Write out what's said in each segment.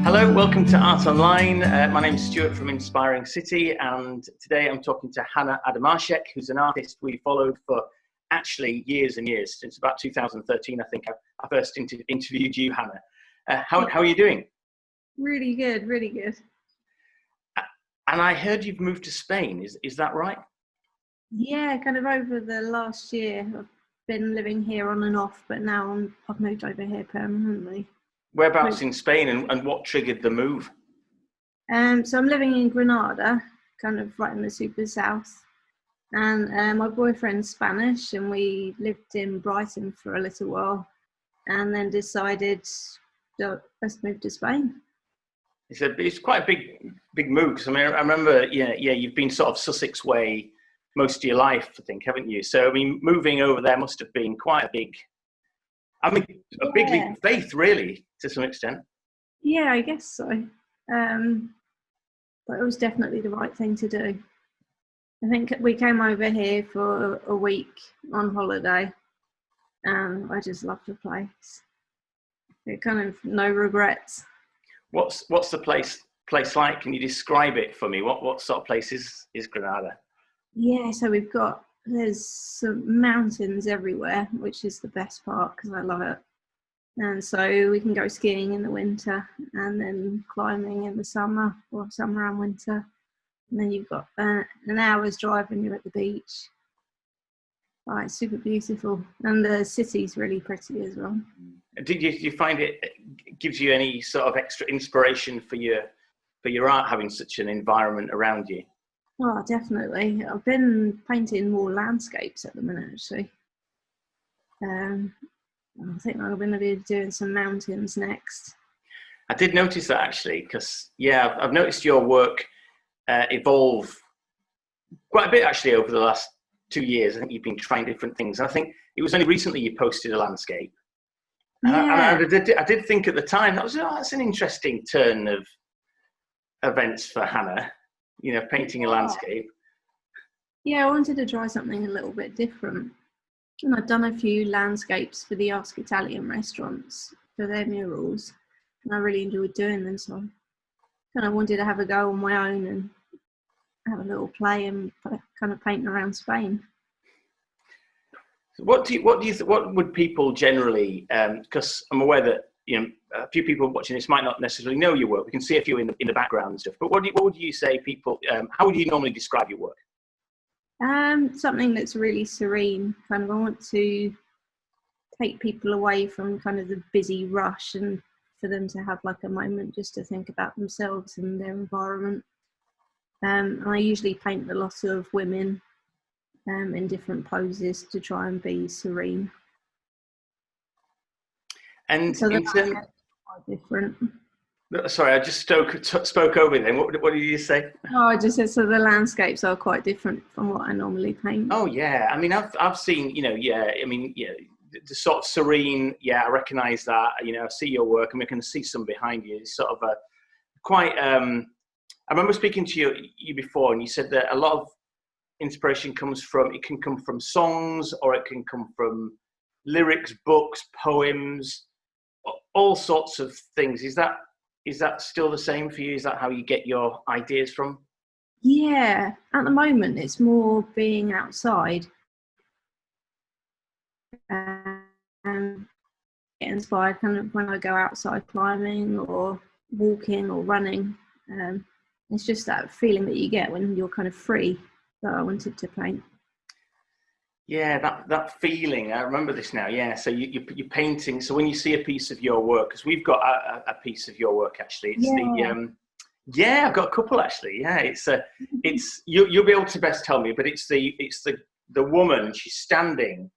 Hello, welcome to Art Online. My name is Stuart from Inspiring City, and today I'm talking to Hannah Adamaszek, who's an artist we followed for actually years and years, since about 2013, I think I first interviewed you, Hannah. How are you doing? Really good, really good. And I heard you've moved to Spain, is that right? Yeah, kind of over the last year. I've been living here on and off, but now I've moved over here permanently. Whereabouts in Spain, and what triggered the move? So I'm living in Granada, kind of right in the super south. And my boyfriend's Spanish, and we lived in Brighton for a little while, and then decided let's move to Spain. It's quite a big move, because I mean, I remember, you've been sort of Sussex way most of your life, I think, haven't you? So I mean, moving over there must have been quite a big leap of faith, really, to some extent. Yeah, I guess so. But it was definitely the right thing to do. I think we came over here for a week on holiday, and I just loved the place. It kind of no regrets. What's the place like? Can you describe it for me? What sort of place is Granada? Yeah, so there's some mountains everywhere, which is the best part because I love it. And so we can go skiing in the winter and then climbing in the summer, or summer and winter. And then you've got an hour's drive and you're at the beach. Oh, it's super beautiful. And the city's really pretty as well. Did you find it gives you any sort of extra inspiration for your art, having such an environment around you? Oh, definitely. I've been painting more landscapes at the minute, actually. I think I'm going to be doing some mountains next. I did notice that, actually, because, I've noticed your work evolve quite a bit, actually, over the last 2 years. I think you've been trying different things. And I think it was only recently you posted a landscape. And, I did think at the time, that's an interesting turn of events for Hannah, painting a landscape. Yeah, I wanted to try something a little bit different. And I've done a few landscapes for the Ask Italian restaurants for their murals. And I really enjoyed doing them. So I kind of wanted to have a go on my own and have a little play and kind of paint around Spain. What would people generally, because I'm aware that a few people watching this might not necessarily know your work. We can see a few in the background and stuff. But what would you say people? How would you normally describe your work? Something that's really serene. Kind of, I want to take people away from kind of the busy rush and for them to have like a moment just to think about themselves and their environment. And I usually paint a lot of women in different poses to try and be serene. And so in terms, quite different. Sorry, I just spoke over then. What did you say? Oh, I just said so the landscapes are quite different from what I normally paint. Oh yeah, I mean I've seen the sort of serene. Yeah, I recognise that. I see your work, and we can see some behind you. It's sort of a quite. I remember speaking to you before, and you said that a lot of inspiration can come from songs, or it can come from lyrics, books, poems, all sorts of things. Is that still the same for you? Is that how you get your ideas from? Yeah, at the moment it's more being outside and get inspired kind of when I go outside climbing or walking or running. It's just that feeling that you get when you're kind of free that I wanted to paint. Yeah, that feeling. I remember this now. Yeah, so you're painting. So when you see a piece of your work, because we've got a piece of your work actually. It's I've got a couple actually. Yeah, it's you'll be able to best tell me, but it's the woman. She's standing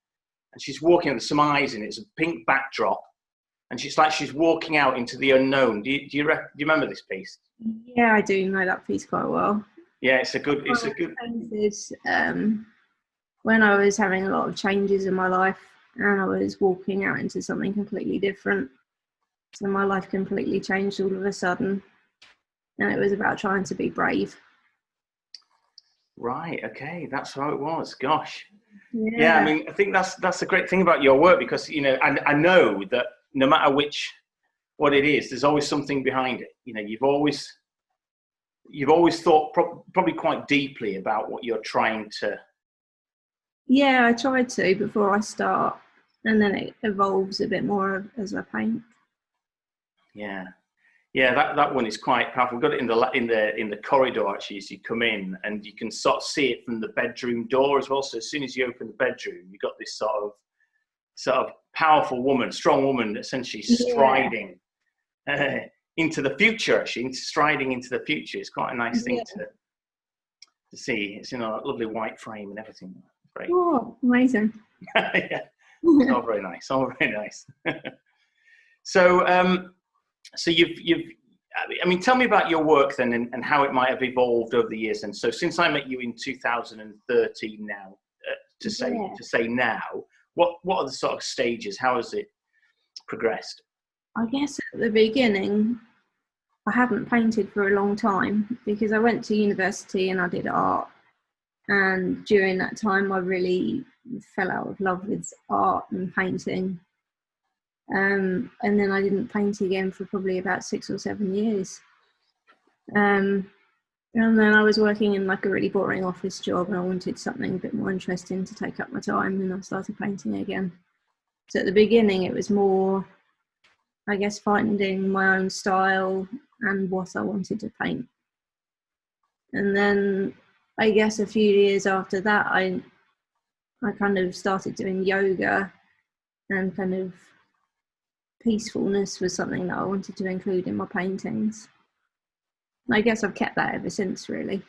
and she's walking. There's some eyes in it. It's a pink backdrop, and she's walking out into the unknown. Do you remember this piece? Yeah, I do know that piece quite well. Yeah, it's a good. Painted, when I was having a lot of changes in my life and I was walking out into something completely different. So my life completely changed all of a sudden. And it was about trying to be brave. Right, okay, that's how it was. Gosh. Yeah, I mean, I think that's a great thing about your work, because, I know that no matter which what it is. There's always something behind it. You know, you've always thought probably quite deeply about what you're trying to. Yeah, I try to before I start, and then it evolves a bit more as I paint. Yeah, that one is quite powerful. We've got it in the corridor actually as you come in, and you can sort of see it from the bedroom door as well. So as soon as you open the bedroom, you've got this sort of powerful woman, strong woman, essentially striding into the future. Actually, striding into the future. It's quite a nice thing to see. It's in a lovely white frame and everything. Great. Oh, amazing. Yeah, it's all very nice. All very nice. So you've. I mean, tell me about your work then, and how it might have evolved over the years. And so, since I met you in 2013, now to say now, what are the sort of stages? How has it progressed? I guess at the beginning, I hadn't painted for a long time because I went to university and I did art. And during that time, I really fell out of love with art and painting. And then I didn't paint again for probably about 6 or 7 years. And then I was working in like a really boring office job, and I wanted something a bit more interesting to take up my time, and I started painting again. So at the beginning, it was more, I guess, finding my own style and what I wanted to paint. And then I guess a few years after that, I kind of started doing yoga, and kind of peacefulness was something that I wanted to include in my paintings. I guess I've kept that ever since, really.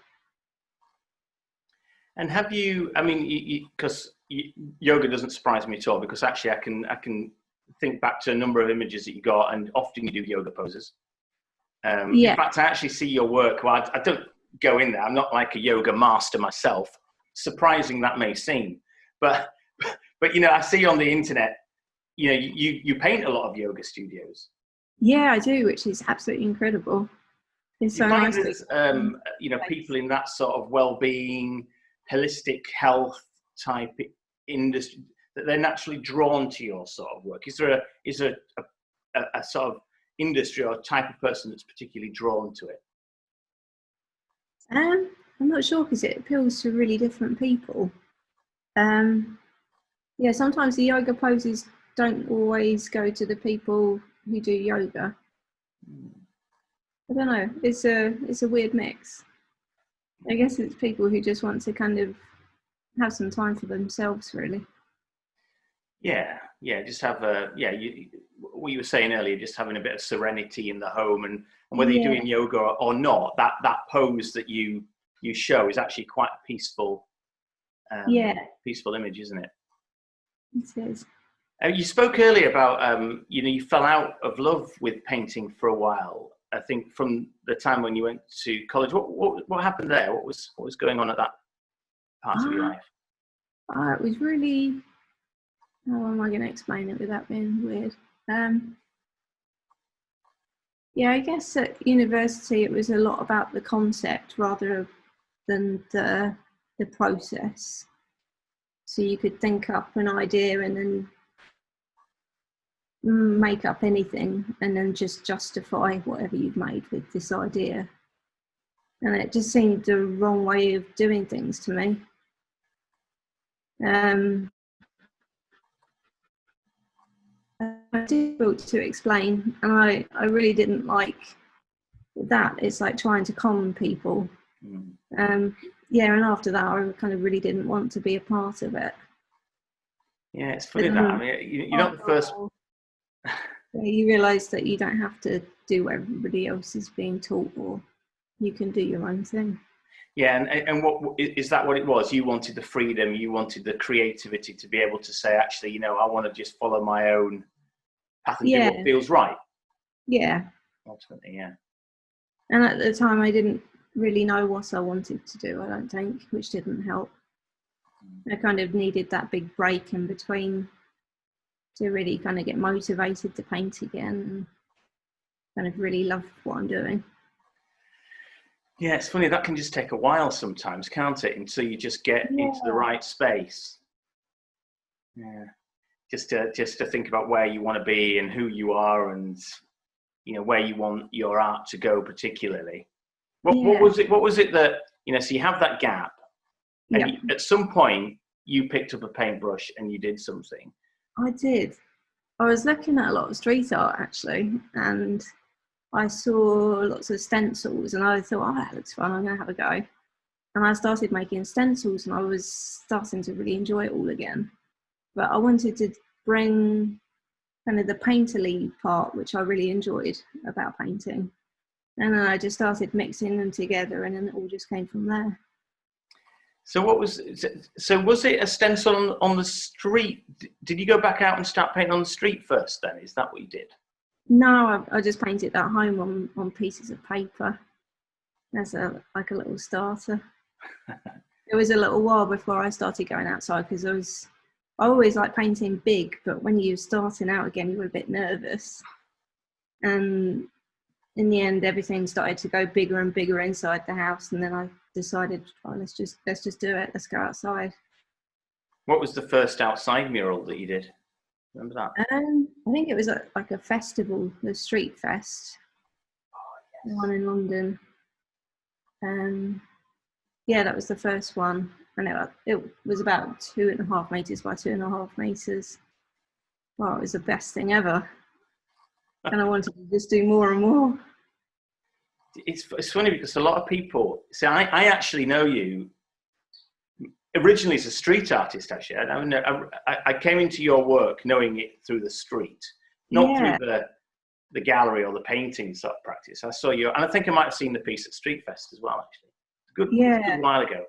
And have you? I mean, because yoga doesn't surprise me at all, because actually I can think back to a number of images that you got, and often you do yoga poses. In fact, I actually see your work. Well, I don't go in there. I'm not like a yoga master myself. Surprising that may seem, but you know, I see on the internet, you know, you paint a lot of yoga studios. Yeah, I do, which is absolutely incredible. It's so nice. You know, people in that sort of well-being, holistic health type industry, that they're naturally drawn to your sort of work. Is there a sort of industry or type of person that's particularly drawn to it? I'm not sure, because it appeals to really different people. Yeah, sometimes the yoga poses don't always go to the people who do yoga. I don't know. It's a weird mix. I guess it's people who just want to kind of have some time for themselves, really. Yeah. Just have what you were saying earlier, just having a bit of serenity in the home, and whether you're doing yoga or not, that pose that you show is actually quite a peaceful, peaceful image, isn't it? It is. You spoke earlier about you know, you fell out of love with painting for a while. I think from the time when you went to college. What happened there? What was going on at that part of your life? It was really. How am I going to explain it without being weird? Yeah, I guess at university it was a lot about the concept rather than the process. So you could think up an idea and then make up anything, and then just justify whatever you've made with this idea. And it just seemed the wrong way of doing things to me. Difficult to explain, and I really didn't like that. It's like trying to con people. And after that, I kind of really didn't want to be a part of it. Yeah, it's funny that. I mean, you're not the first. You realise that you don't have to do what everybody else is being taught, or you can do your own thing. Yeah, and what is that? What it was? You wanted the freedom, you wanted the creativity to be able to say, actually, you know, I want to just follow my own path and do what feels right. Yeah. Ultimately, yeah. And at the time, I didn't really know what I wanted to do, I don't think, which didn't help. I kind of needed that big break in between to really kind of get motivated to paint again and kind of really love what I'm doing. Yeah, it's funny, that can just take a while sometimes, can't it? Until you just get into the right space. Yeah. Just to think about where you want to be and who you are, and where you want your art to go particularly. What Yeah. what was it that, so you have that gap, and Yeah. at some point you picked up a paintbrush and you did something. I did. I was looking at a lot of street art actually, and I saw lots of stencils, and I thought, oh, that looks fun, I'm going to have a go. And I started making stencils, and I was starting to really enjoy it all again. But I wanted to bring kind of the painterly part, which I really enjoyed about painting. And then I just started mixing them together, and then it all just came from there. So was it a stencil on the street? Did you go back out and start painting on the street first then? Is that what you did? No, I just painted at home on pieces of paper as like a little starter. It was a little while before I started going outside, because I always like painting big, but when you're starting out again, you're a bit nervous. And in the end, everything started to go bigger and bigger inside the house, and then I decided, oh, let's just do it. Let's go outside. What was the first outside mural that you did? Remember that? I think it was like a festival, the Street Fest, the one in London. Yeah, that was the first one, and it was about 2.5 meters by 2.5 meters. Wow, it was the best thing ever, and I wanted to just do more and more. It's funny because a lot of people say, I actually know you originally as a street artist. Actually, I came into your work knowing it through the street, not through the gallery or the painting sort of practice. I saw you, and I think I might have seen the piece at Street Fest as well. Actually, a good while ago.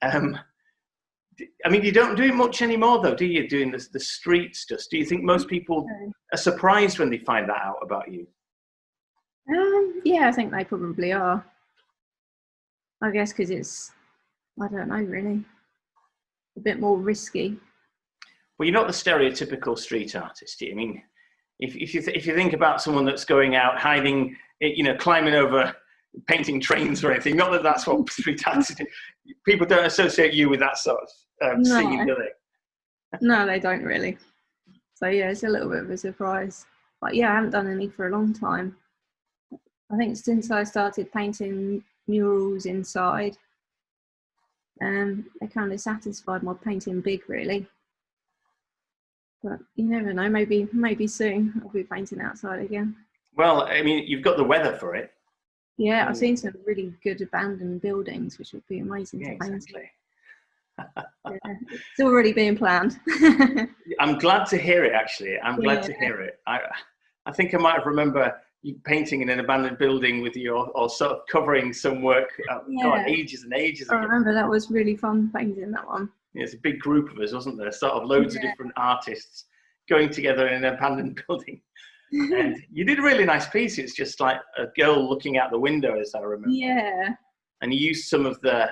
I mean, you don't do it much anymore, though, do you? Doing the street stuff. Do you think most people are surprised when they find that out about you? Yeah, I think they probably are. I guess because it's, I don't know, really, a bit more risky. Well, you're not the stereotypical street artist. I mean, if you think about someone that's going out hiding, climbing over, painting trains or anything, not that that's what street artists do. People don't associate you with that sort of scene, do they? No, they don't really. So yeah, it's a little bit of a surprise. But yeah, I haven't done any for a long time. I think since I started painting murals inside, they kind of satisfied my painting big, really. But you never know, maybe soon I'll be painting outside again. Well, I mean, you've got the weather for it. Yeah, I've seen some really good abandoned buildings, which would be amazing to paint. Exactly. It's already being planned. I'm glad to hear it, actually. I'm glad to hear it. I think I might remember you painting in an abandoned building with you, or sort of covering some work. God, ages and ages ago. I remember that was really fun painting that one. Yeah, it's a big group of us, wasn't there? Sort of loads of different artists going together in an abandoned building. And you did a really nice piece. It's just like a girl looking out the window, as I remember. Yeah. And you used some of the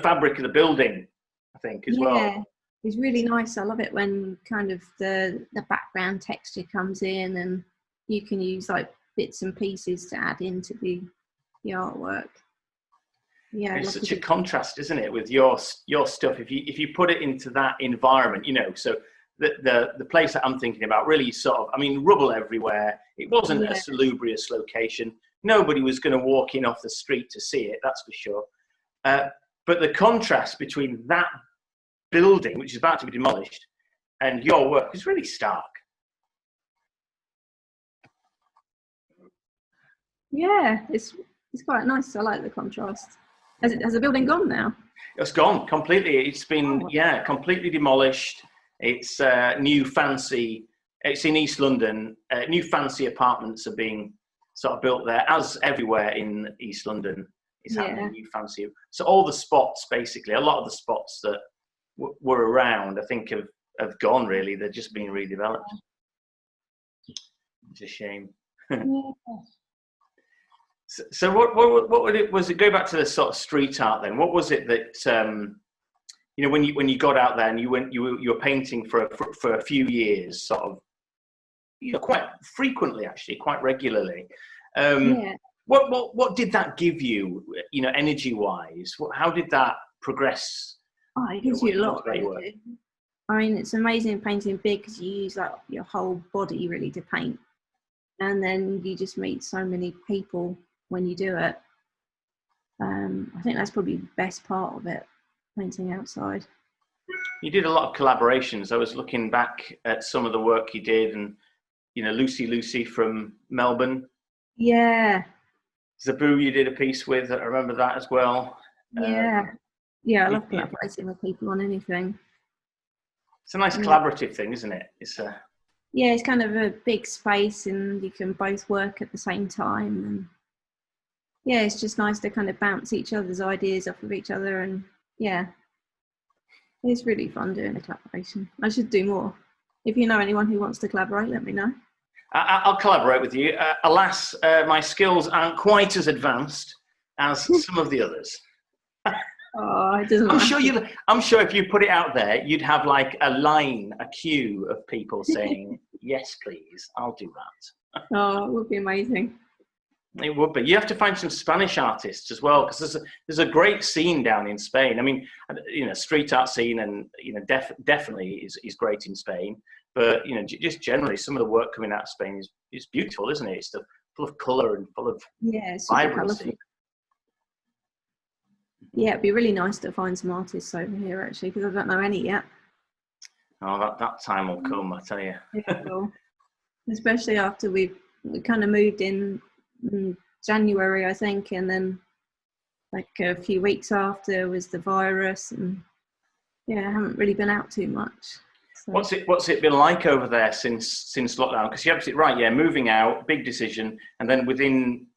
fabric of the building, I think, as well. Yeah, it's really nice. I love it when kind of the background texture comes in, and you can use like bits and pieces to add into the artwork. Yeah, it's such a contrast, isn't it, with your stuff? If you put it into that environment, so the place that I'm thinking about really sort of, I mean, rubble everywhere. It wasn't a salubrious location. Nobody was going to walk in off the street to see it, that's for sure. But the contrast between that building, which is about to be demolished, and your work is really stark. Yeah, it's quite nice. I like the contrast. Has the building gone now? It's gone completely. It's been completely demolished. It's new fancy. It's in East London. New fancy apartments are being sort of built there, as everywhere in East London. It's happening new fancy. So all the spots, basically, a lot of the spots that were around, I think have gone. Really, they're just being redeveloped. It's a shame. So what would it was it go back to the sort of street art then? What was it that when you got out there and you were painting for a few years, sort of quite frequently, actually, quite regularly. What did that give you? Energy wise, how did that progress? Oh, it gives you a lot. Really. I mean, it's amazing painting big because you use like your whole body really to paint. and then you just meet so many people when you do it. I think that's probably the best part of it, painting outside. You did a lot of collaborations. I was looking back at some of the work you did, and Lucy from Melbourne. Yeah. Zaboo, you did a piece with. I remember that as well. Yeah. I love collaborating with people on anything. It's a nice collaborative thing, isn't it? It's kind of a big space, and you can both work at the same time. And it's just nice to kind of bounce each other's ideas off of each other. And it's really fun doing the collaboration. I should do more. If you know anyone who wants to collaborate, let me know. I'll collaborate with you. Alas, my skills aren't quite as advanced as some of the others. It doesn't matter. I'm sure if you put it out there, you'd have like a queue of people saying, yes, please, I'll do that. It would be amazing. It would be. You have to find some Spanish artists as well, because there's a great scene down in Spain. I mean, street art scene, and definitely is great in Spain. But just generally, some of the work coming out of Spain is beautiful, isn't it? It's full of colour and full of vibrancy. Yeah, it'd be really nice to find some artists over here, actually, because I don't know any yet. Oh, that time will come, I tell you. Well, especially after we kind of moved in January, I think, and then like a few weeks after was the virus, and I haven't really been out too much. So. What's it been like over there since lockdown? Because you're absolutely right. Yeah, moving out, big decision, and then within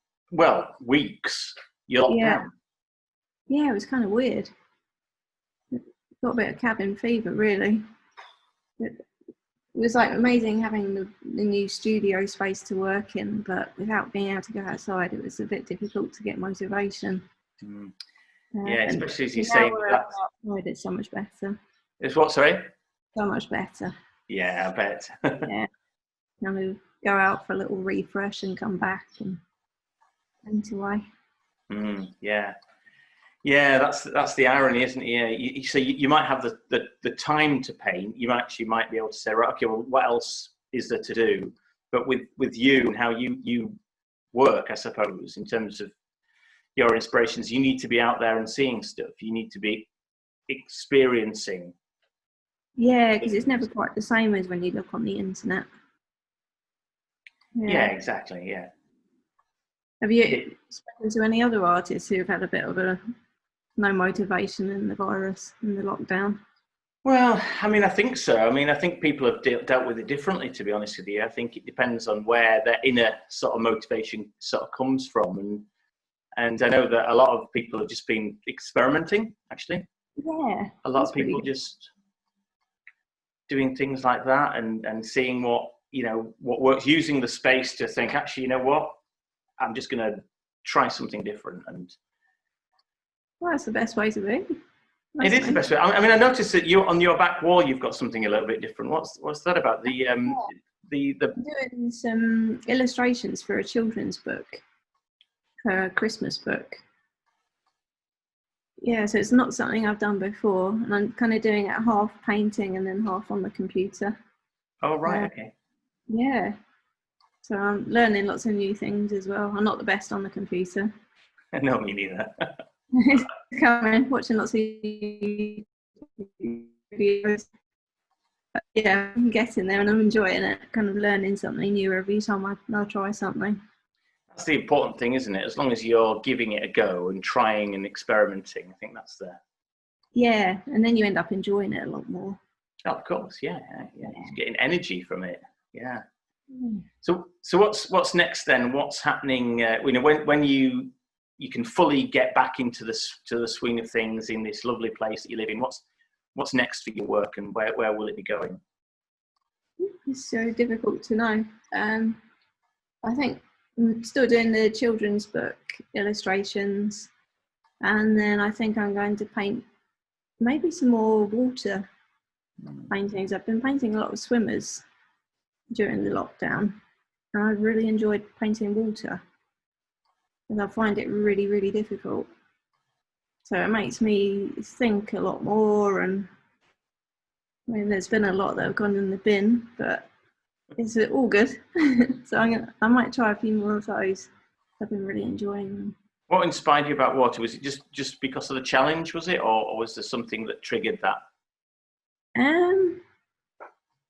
weeks you're locked down. Yeah, it was kind of weird. Got a bit of cabin fever, really. It was like amazing having the new studio space to work in, but without being able to go outside, it was a bit difficult to get motivation. Especially as you say that. Outside, it's so much better. It's what, sorry? So much better. Yeah, I bet. Kind of go out for a little refresh and come back and paint away. Yeah, that's the irony, isn't it? Yeah, so you might have the time to paint. You actually might be able to say, right, okay, well, what else is there to do? But with you and how you work, I suppose, in terms of your inspirations, you need to be out there and seeing stuff. You need to be experiencing. Yeah, because it's never quite the same as when you look on the internet. Yeah, exactly. Yeah. Have you spoken to any other artists who've had a bit of no motivation in the virus, in the lockdown? Well, I mean, I think so. I mean, I think people have dealt with it differently, to be honest with you. I think it depends on where their inner sort of motivation sort of comes from. And I know that a lot of people have just been experimenting, actually. Yeah. A lot of people just doing things like that and seeing what works, using the space to think, actually, you know what? I'm just going to try something different. And well, that's the best way to be. It is the best way. I mean, I noticed that on your back wall, you've got something a little bit different. What's that about? I'm doing some illustrations for a children's book, for a Christmas book. Yeah, so it's not something I've done before, and I'm kind of doing it half painting and then half on the computer. Oh, right, okay. Yeah. So I'm learning lots of new things as well. I'm not the best on the computer. No, me neither. Coming, watching lots of videos. But yeah, I'm getting there and I'm enjoying it, kind of learning something new every time I try something. That's the important thing, isn't it? As long as you're giving it a go and trying and experimenting, I think that's the... Yeah, and then you end up enjoying it a lot more. Oh, of course, yeah. You're getting energy from it, yeah. So what's next then? What's happening? When you can fully get back into the swing of things in this lovely place that you live in. What's next for your work, and where will it be going? It's so difficult to know. I think I'm still doing the children's book illustrations, and then I think I'm going to paint maybe some more water paintings. I've been painting a lot of swimmers during the lockdown, and I've really enjoyed painting water, and I find it really, really difficult. So it makes me think a lot more, and I mean, there's been a lot that have gone in the bin, but It's all good. So I might try a few more of those. I've been really enjoying them. What inspired you about water? Was it just because of the challenge, was it? Or was there something that triggered that?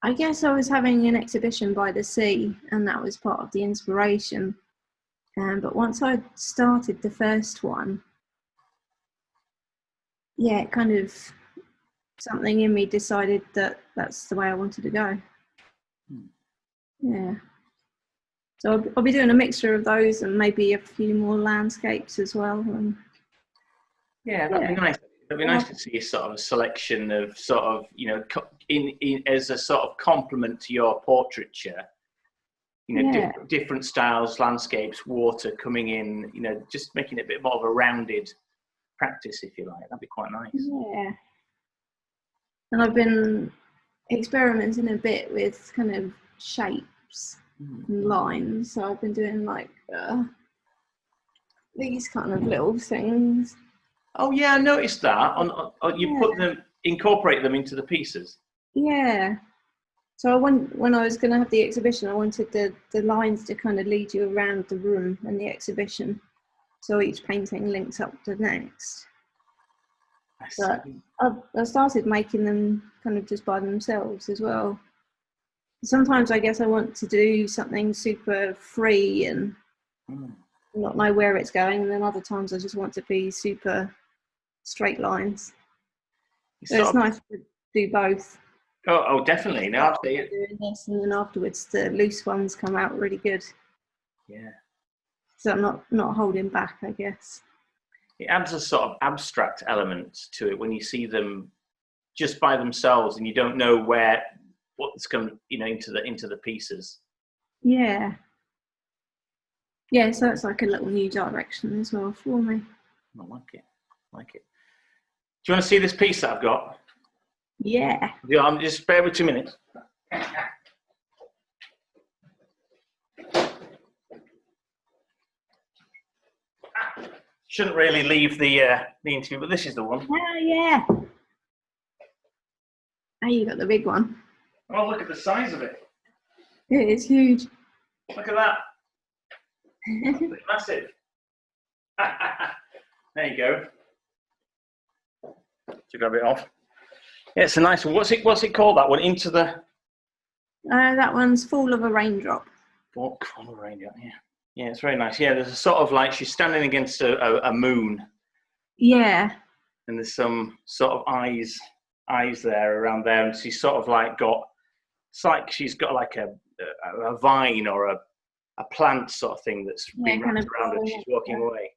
I guess I was having an exhibition by the sea, and that was part of the inspiration. But once I started the first one, yeah, it kind of, something in me decided that that's the way I wanted to go. Yeah. So I'll be doing a mixture of those and maybe a few more landscapes as well. Yeah, that'd be nice. It'd be nice to see a sort of a selection of sort of, you know, in as a sort of complement to your portraiture. You know, different styles, landscapes, water coming in. You know, just making it a bit more of a rounded practice, if you like. That'd be quite nice. Yeah. And I've been experimenting a bit with kind of shapes and lines. So I've been doing like these kind of little things. Oh yeah, I noticed that. You incorporate them into the pieces. Yeah. So when I was going to have the exhibition, I wanted the lines to kind of lead you around the room and the exhibition. So each painting links up to the next. But I started making them kind of just by themselves as well. Sometimes I guess I want to do something super free and not know where it's going, and then other times I just want to be super straight lines. So it's nice to do both. Oh, definitely. No, I'll see it. Doing this, and then afterwards the loose ones come out really good. Yeah. So I'm not holding back, I guess. It adds a sort of abstract element to it when you see them just by themselves, and you don't know what's going, you know, into the pieces. Yeah. Yeah, so it's like a little new direction as well for me. I like it. Do you want to see this piece that I've got? Yeah. I'm just bear with 2 minutes. Shouldn't really leave the interview, but this is the one. Oh yeah. Oh, you got the big one. Oh, look at the size of it. It is huge. Look at that. It's massive. There you go. To grab it off. Yeah, it's a nice one. What's it called, that one? Into the... That one's Fall of a Raindrop. Fall of a Raindrop, yeah. Yeah, it's very nice. Yeah, there's a sort of like she's standing against a moon. Yeah. And there's some sort of eyes there around there, and she's sort of like it's like she's got like a vine or a plant sort of thing that's been wrapped around her. She's walking away.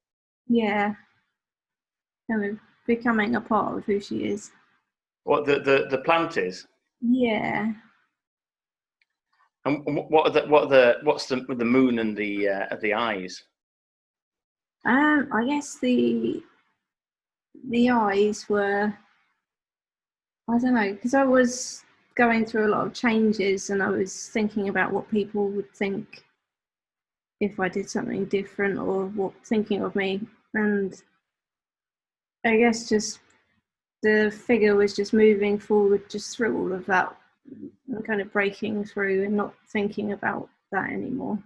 Yeah. Kind of becoming a part of who she is. What the plant is? Yeah. And what's the moon and the eyes? I guess the eyes were, I don't know, because I was going through a lot of changes and I was thinking about what people would think if I did something different or what thinking of me, and I guess just the figure was just moving forward just through all of that and kind of breaking through and not thinking about that anymore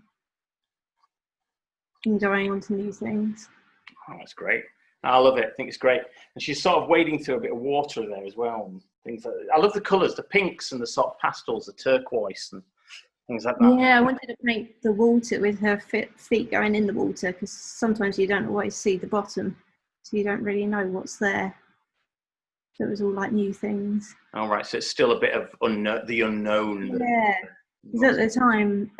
and going on to new things. Oh, that's great. I love it. I think it's great. And she's sort of wading through a bit of water there as well. And things like that. I love the colours, the pinks and the sort of pastels, the turquoise and things like that. Yeah, I wanted to paint the water with her feet going in the water because sometimes you don't always see the bottom, so you don't really know what's there. So it was all like new things. All right, so it's still a bit of the unknown. Yeah, because at the time,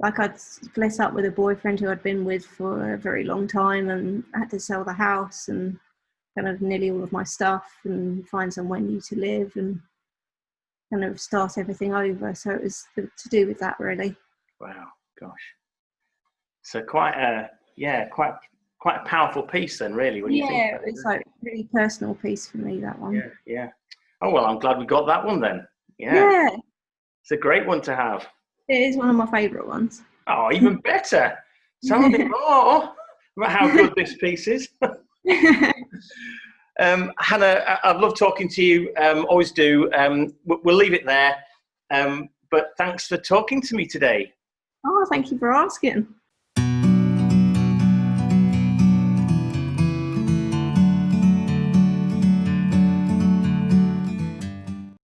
like I'd split up with a boyfriend who I'd been with for a very long time and had to sell the house and kind of nearly all of my stuff and find somewhere new to live and kind of start everything over. So it was to do with that, really. Wow, gosh. So quite a powerful piece then, really. When you think it was like a really personal piece for me, that one. Yeah. Oh, well, I'm glad we got that one then. Yeah. It's a great one to have. It is one of my favourite ones. Oh, even better. Tell me more about how good this piece is. Hannah, I've loved talking to you. Always do. We'll leave it there. but thanks for talking to me today. Oh, thank you for asking.